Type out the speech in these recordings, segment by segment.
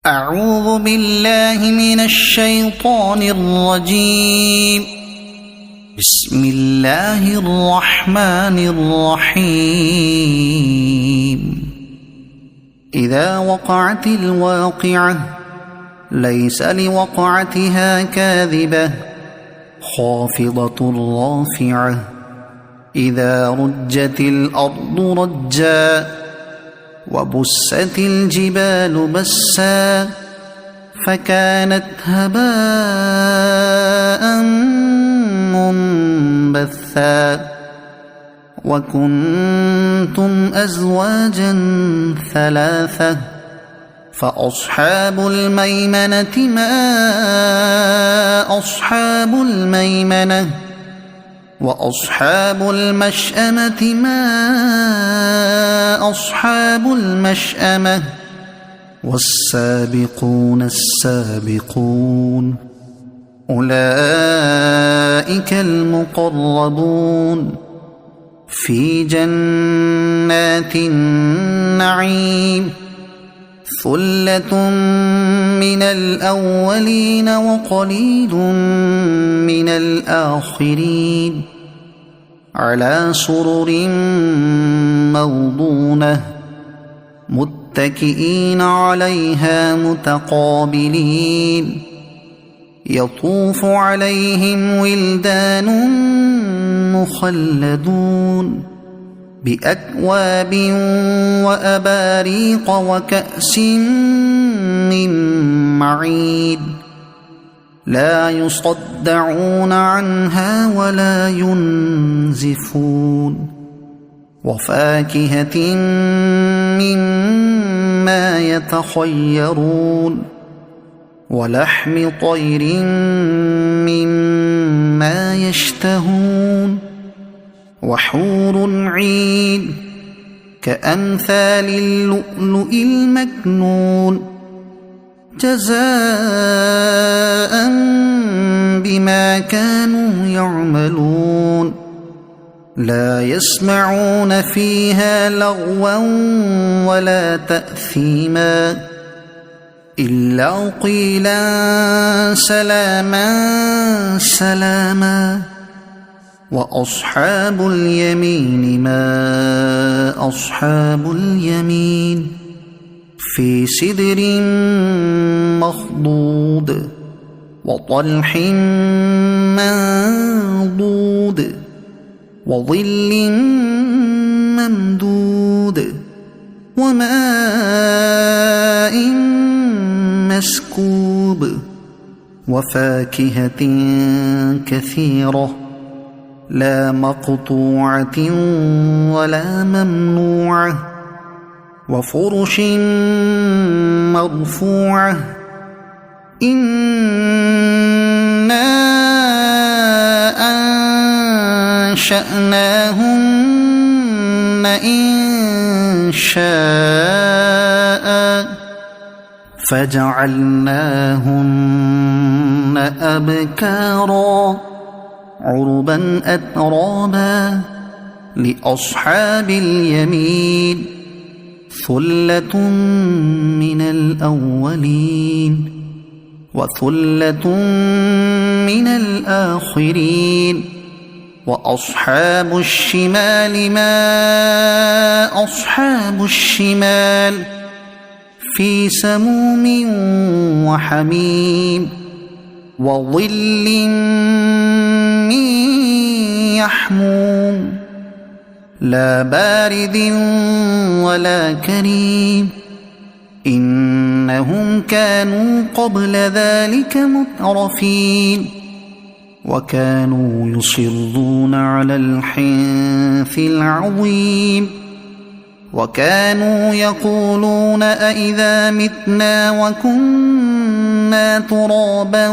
أعوذ بالله من الشيطان الرجيم. بسم الله الرحمن الرحيم. إذا وقعت الواقعة ليس لوقعتها كاذبة خافضة رافعة. إذا رجت الأرض رجا وبست الجبال بسا فكانت هباء منبثا. وكنتم أزواجا ثلاثة فأصحاب الميمنة ما أصحاب الميمنة وأصحاب المشأمة ما أصحاب المشأمة. والسابقون السابقون أولئك المقربون في جنات النعيم. ثلة من الأولين وقليل من الآخرين على سرر موضونة متكئين عليها متقابلين. يطوف عليهم ولدان مخلدون بأكواب وأباريق وكأس من معين لا يصدعون عنها ولا ينزفون. وفاكهة مما يتخيرون ولحم طير مما يشتهون. وحور عين كأمثال اللؤلؤ المكنون جزاء بما كانوا يعملون. لا يسمعون فيها لغوا ولا تأثيما إلا قيلا سلاما سلاما. وأصحاب اليمين ما أصحاب اليمين في سدر مخضود وطلح منضود وظل ممدود وماء مسكوب وفاكهة كثيرة لا مقطوعة ولا ممنوعة وفرش مرفوعة. إنا أنشأناهن إنشاء فجعلناهن أبكارا عربا أترابا لأصحاب اليمين. ثلة من الأولين وثلة من الآخرين. وأصحاب الشمال ما أصحاب الشمال في سموم وحميم وظل من يحموم لا بارد ولا كريم. إنهم كانوا قبل ذلك مترفين وكانوا يصرون على الحنث العظيم. وكانوا يقولون أئذا متنا وكنا ترابا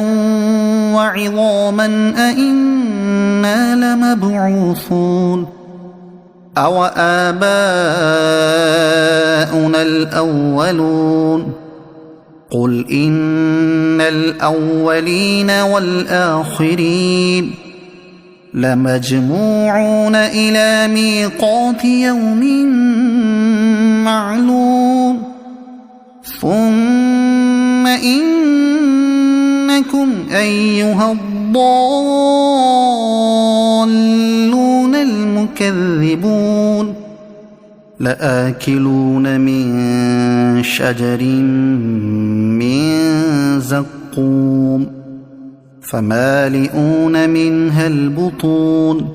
وعظاما أئنا لمبعوثون أو آباؤنا الأولون. قل إن الأولين والآخرين لمجموعون إلى ميقات يوم معلوم ثم إنكم أيها الضالون المكذبون لآكلون من شجر من زقوم فمالئون منها البطون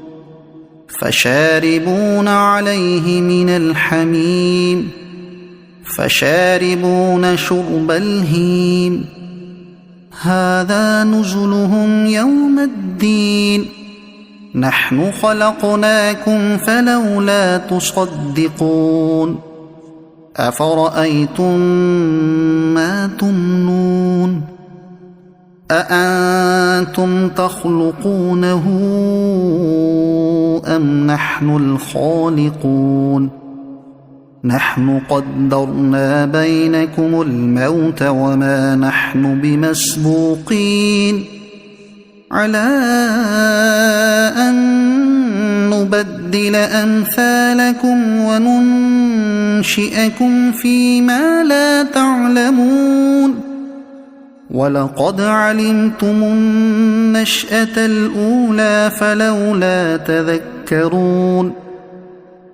فشاربون عليه من الحميم فشاربون شرب الهيم هذا نزلهم يوم الدين نحن خلقناكم فلولا تصدقون أفرأيتم ما تمنون أأنتم تخلقونه أم نحن الخالقون نحن قدرنا بينكم الموت وما نحن بمسبوقين على أن نبدل أمثالكم وننشئكم فيما لا تعلمون ولقد علمتم النشأة الأولى فلولا تذكرون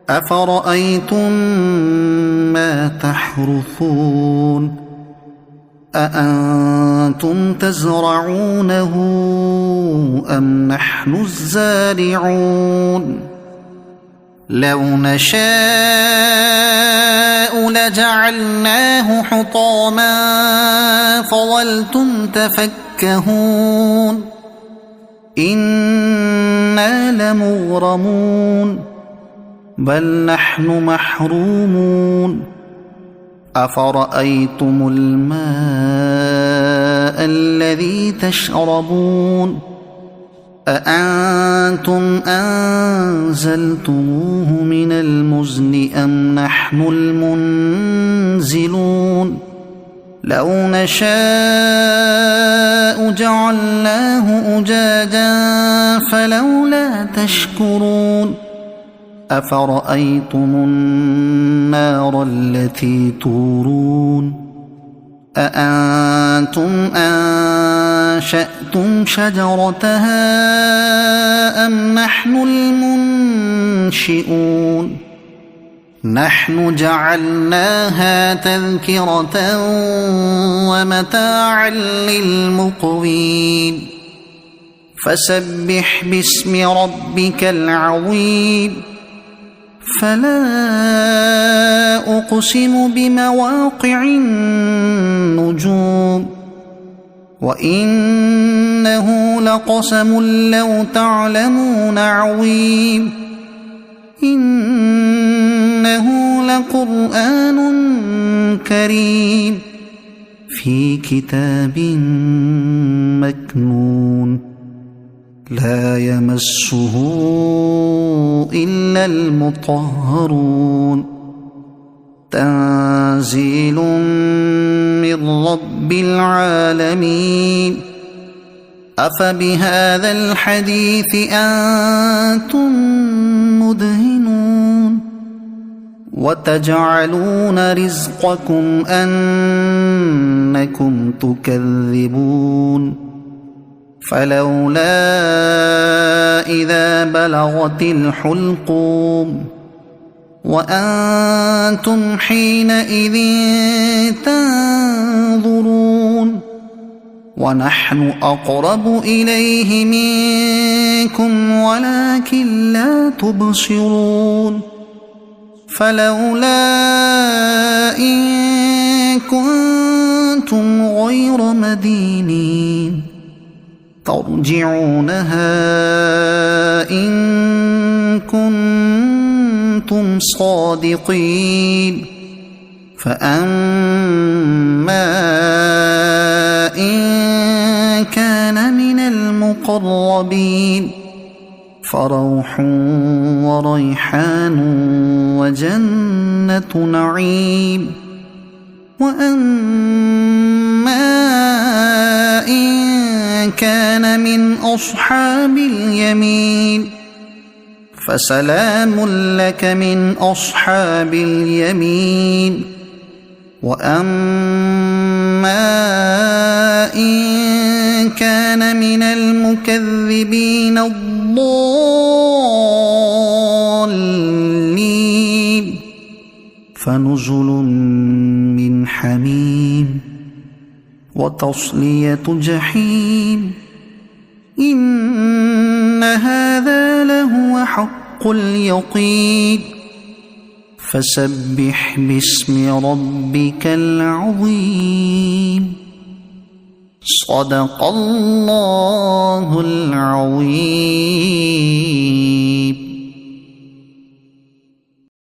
أفرأيتم ما تحرثون أأنتم تزرعونه أم نحن الزارعون لو نشاء لجعلناه حطاما فظلتم تفكهون إنا لمغرمون بل نحن محرومون أفرأيتم الماء الذي تشربون أأنتم أنزلتموه من المزن أم نحن المنزلون لو نشاء جعلناه أجاجا فلولا تشكرون أفرأيتم النار التي تورون أأنتم أنشأتم شجرتها أم نحن المنشئون نحن جعلناها تذكرة ومتاعا للمقوين فسبح باسم ربك العظيم فلا أقسم بمواقع النجوم وإنه لقسم لو تعلمون عظيم إنه لقرآن كريم في كتاب مكنون لا يمسه إلا المطهرون تنزيل من رب العالمين أفبهذا الحديث أنتم مدهنون وتجعلون رزقكم أنكم تكذبون فلولا إذا بلغت الحلقوم وأنتم حينئذ تنظرون ونحن أقرب إليه منكم ولكن لا تبصرون فلولا إن كنتم غير مدينين ترجعونها إن كنتم صادقين فأما إن كان من المقربين فروح وريحان وجنة نعيم وأما إن كان من أصحاب اليمين فسلام لك من أصحاب اليمين وأما إن كان من المكذبين الضالين فنزل من حميم وتصلية جحيم إن هذا لهو حق اليقين فسبح باسم ربك العظيم صدق الله العظيم.